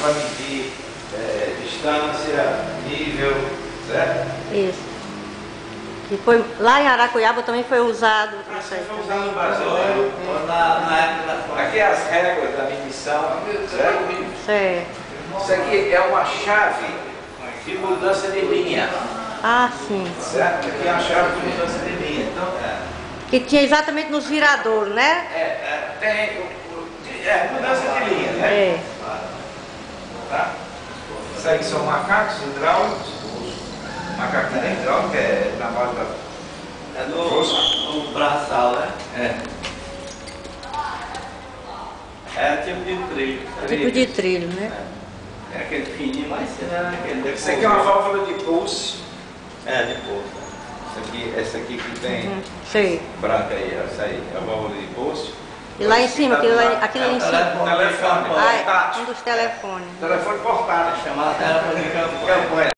para medir distância, nível, certo? Isso. E foi, lá em Aracuiaba também foi usado. Isso aí foi usado no Brasil, na época da fome. Aqui é as regras da medição, certo? Certo. Isso aqui é uma chave de mudança de linha. Ah, sim. Certo? Aqui é a chave de mudança de linha. Então, Que tinha exatamente nos viradores, né? tem mudança de linha, né? É. Tá? Isso aí são macacos hidráulicos. Macaco não é hidráulico, é na base da... É no braçal, né? É tipo de trilho. Tipo de trilho, né? É aquele fininho, mas aquele Isso aqui é uma válvula de pulse. de pouco. Essa aqui que tem Sei. branca aí, essa aí, é a válvula de pulse. E lá em cima, aquilo ali em cima. Telefone Ah, é portátil. um dos telefones. Telefone portátil. Chamada telefone de campanha. Campanha.